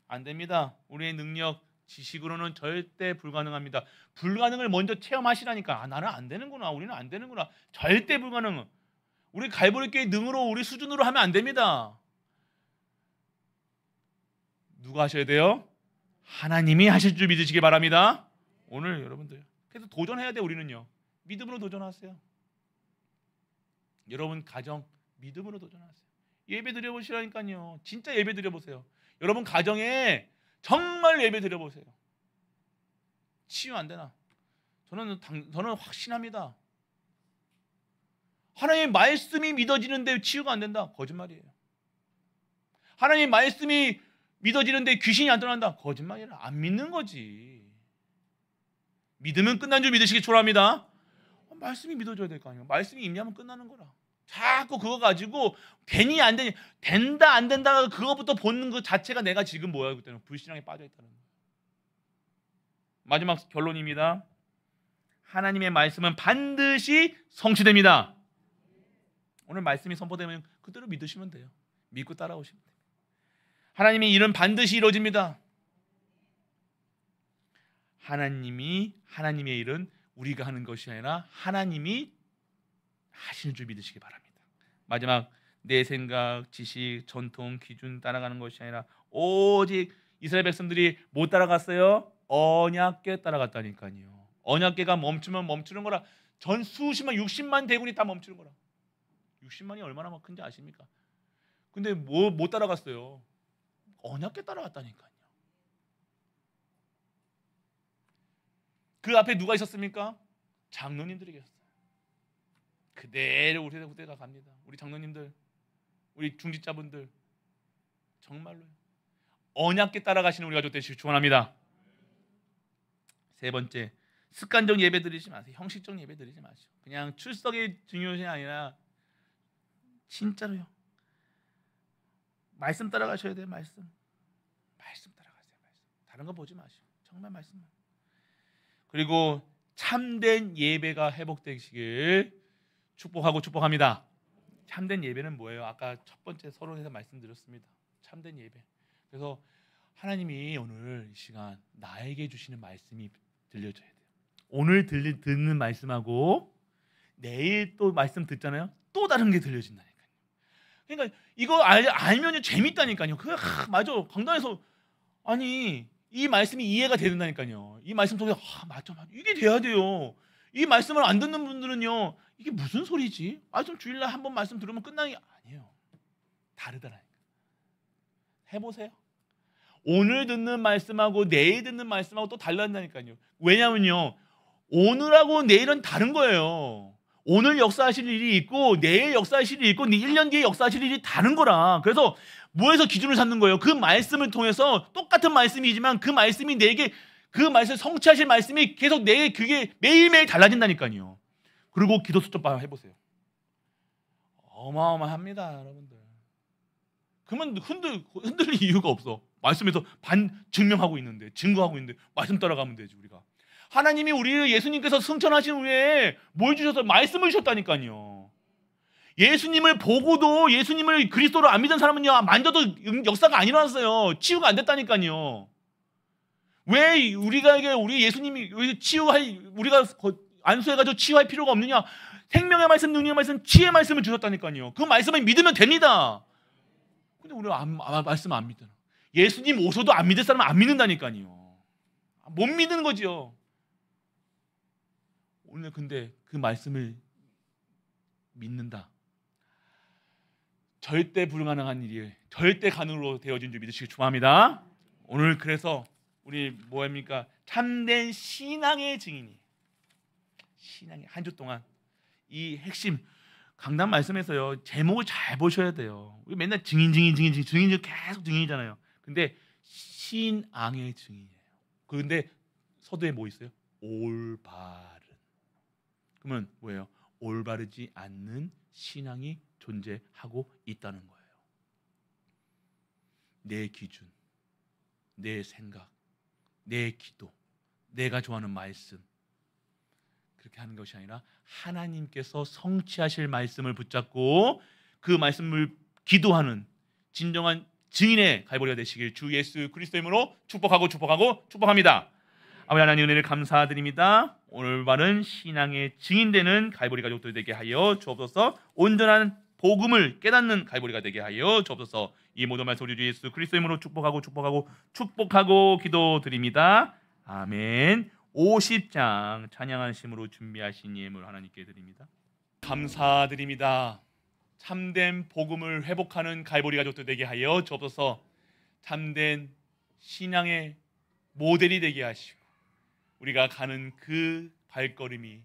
[SPEAKER 1] 안 됩니다. 우리의 능력, 지식으로는 절대 불가능합니다. 불가능을 먼저 체험하시라니까. 나는 안 되는구나. 우리는 안 되는구나. 절대 불가능. 우리 갈보리교회 능으로 우리 수준으로 하면 안 됩니다. 누가 하셔야 돼요? 하나님이 하실 줄 믿으시기 바랍니다. 오늘 여러분들 그래서 도전해야 돼. 우리는요 믿음으로 도전하세요. 여러분 가정 믿음으로 도전하세요. 예배 드려보시라니까요. 진짜 예배 드려보세요. 여러분 가정에 정말 예배 드려보세요. 치유 안 되나? 저는 확신합니다. 하나님의 말씀이 믿어지는데 치유가 안 된다? 거짓말이에요. 하나님의 말씀이 믿어지는데 귀신이 안 떠난다? 거짓말이라. 안 믿는 거지. 믿으면 끝난 줄 믿으시기 축원합니다. 말씀이 믿어져야 될 거 아니에요. 말씀이 임하면 끝나는 거라. 자꾸 그거 가지고 괜히 안 되니 된다 안 된다 그거부터 보는 그 자체가 내가 지금 뭐야 그때는 불신앙에 빠져 있다는 거예요. 마지막 결론입니다. 하나님의 말씀은 반드시 성취됩니다. 오늘 말씀이 선포되면 그대로 믿으시면 돼요. 믿고 따라오시면 돼요. 하나님의 일은 반드시 이루어집니다. 하나님의 일은 우리가 하는 것이 아니라 하나님이 하시는 줄 믿으시기 바랍니다. 마지막 내 생각, 지식, 전통, 기준 따라가는 것이 아니라 오직 이스라엘 백성들이 못 따라갔어요. 언약궤 따라갔다니까요. 언약궤가 멈추면 멈추는 거라. 전 수십만 60만 대군이 다 멈추는 거라. 60만이 얼마나 큰지 아십니까? 근데 못 따라갔어요. 언약궤 따라갔다니까요. 그 앞에 누가 있었습니까? 장로님들이 계셨어요. 그대로 우리 후대가 갑니다. 우리 장로님들, 우리 중직자분들 정말로요. 언약궤 따라가시는 우리 가족 되시길 축원합니다. 세 번째, 습관적 예배 드리지 마세요. 형식적 예배 드리지 마시고 그냥 출석이 중요한 게 아니라 진짜로요. 말씀 따라가셔야 돼요. 말씀 따라가세요. 다른 거 보지 마시고 정말 말씀만. 그리고 참된 예배가 회복되시길 축복하고 축복합니다. 참된 예배는 뭐예요? 아까 첫 번째 서론에서 말씀드렸습니다. 참된 예배. 그래서 하나님이 오늘 이 시간 나에게 주시는 말씀이 들려져야 돼요. 오늘 듣는 말씀하고 내일 또 말씀 듣잖아요. 또 다른 게 들려진다니까요. 그러니까 이거 알면 재밌다니까요. 맞아. 강단에서 아니 이 말씀이 이해가 된다니까요. 이 말씀 속에 맞아. 이게 돼야 돼요. 이 말씀을 안 듣는 분들은요. 이게 무슨 소리지? 좀 주일날 한번 말씀 들으면 끝나는 게 아니에요. 다르더라니까. 해보세요. 오늘 듣는 말씀하고 내일 듣는 말씀하고 또 달라진다니까요. 왜냐면요. 오늘하고 내일은 다른 거예요. 오늘 역사하실 일이 있고 내일 역사하실 일이 있고 1년 뒤에 역사하실 일이 다른 거라. 그래서 뭐에서 기준을 삼는 거예요? 그 말씀을 통해서 똑같은 말씀이지만 그 말씀이 내게 그 말씀 성취하실 말씀이 계속 내게 그게 매일매일 달라진다니까요. 그리고 기도 수첩 해보세요. 어마어마합니다, 여러분들. 그러면 흔들릴 이유가 없어. 말씀에서 증명하고 있는데, 증거하고 있는데 말씀 따라가면 되지 우리가. 하나님이 우리 예수님께서 승천하신 후에 뭘 주셔서 말씀을 주셨다니까요. 예수님을 보고도 예수님을 그리스도로 안 믿은 사람은요 만져도 역사가 안 일어났어요. 치유가 안 됐다니까요. 왜 우리 예수님이 우리가 안수해가지고 치유할 필요가 없느냐? 생명의 말씀, 능력의 말씀, 치유의 말씀을 주셨다니까요. 그 말씀을 믿으면 됩니다. 근데 우리가 말씀 안 믿잖아. 예수님 오셔도 안 믿을 사람은 안 믿는다니까요. 못 믿는 거죠. 오늘 근데 그 말씀을 믿는다. 절대 불가능한 일이 절대 가능으로 되어진 줄 믿으시기 축원합니다. 오늘 그래서 우리 뭐합니까? 참된 신앙의 증인이 신앙의 한 주 동안 이 핵심 강단 말씀에서요 제목을 잘 보셔야 돼요. 우리 맨날 증인 계속 증인이잖아요. 근데 신앙의 증인이에요. 그런데 서두에 뭐 있어요? 올바른. 그러면 뭐예요? 올바르지 않는 신앙이 존재하고 있다는 거예요. 내 기준, 내 생각, 내 기도, 내가 좋아하는 말씀 그렇게 하는 것이 아니라 하나님께서 성취하실 말씀을 붙잡고 그 말씀을 기도하는 진정한 증인의 갈보리가 되시길 주 예수 그리스도의 이름으로 축복합니다. 아버지 하나님 은혜를 감사드립니다. 올바른 신앙의 증인되는 갈보리 가족들 되게 하여 주옵소서. 온전한 복음을 깨닫는 갈보리가 되게 하여 주옵소서. 이 모든 말씀 우리 주 예수 그리스도의 이름으로 축복하고 기도드립니다. 아멘. 50장 찬양하심으로 준비하신 예물 하나님께 드립니다. 감사드립니다. 참된 복음을 회복하는 갈보리 가족들 되게 하여 주옵소서. 참된 신앙의 모델이 되게 하시고 우리가 가는 그 발걸음이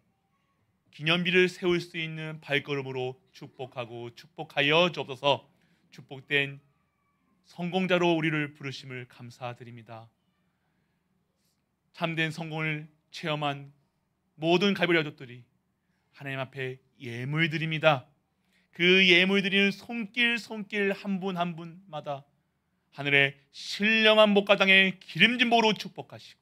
[SPEAKER 1] 기념비를 세울 수 있는 발걸음으로 축복하여 주옵소서. 축복된 성공자로 우리를 부르심을 감사드립니다. 참된 성공을 체험한 모든 갈보리 가족들이 하나님 앞에 예물 드립니다. 그 예물 드리는 손길 한 분 한 분마다 하늘의 신령한 목가장에 기름진 복으로 축복하시고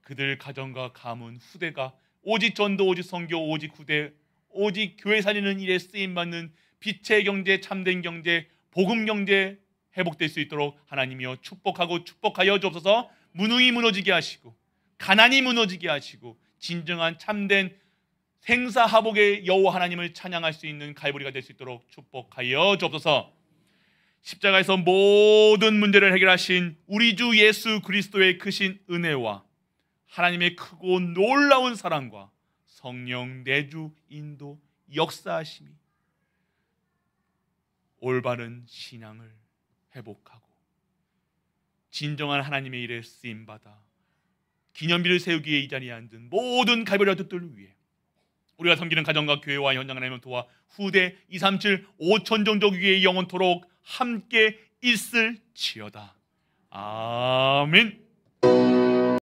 [SPEAKER 1] 그들 가정과 가문 후대가 오직 전도 오직 선교 오직 후대 오직 교회 살리는 일에 쓰임받는 빛의 경제 참된 경제 복음 경제 회복될 수 있도록 하나님이여 축복하여 주옵소서. 무능이 무너지게 하시고 가난이 무너지게 하시고 진정한 참된 생사하복의 여호와 하나님을 찬양할 수 있는 갈보리가 될 수 있도록 축복하여 주옵소서. 십자가에서 모든 문제를 해결하신 우리 주 예수 그리스도의 크신 은혜와 하나님의 크고 놀라운 사랑과 성령 내주 인도 역사하심이 올바른 신앙을 회복하고 진정한 하나님의 일에 쓰임받아 기념비를 세우기 위해 이 자리에 앉은 모든 가벼라들을 위해 우리가 섬기는 가정과 교회와 현장을 하나님 도와 후대 237 5천 종족 위에 영원토록 함께 있을지어다. 아멘.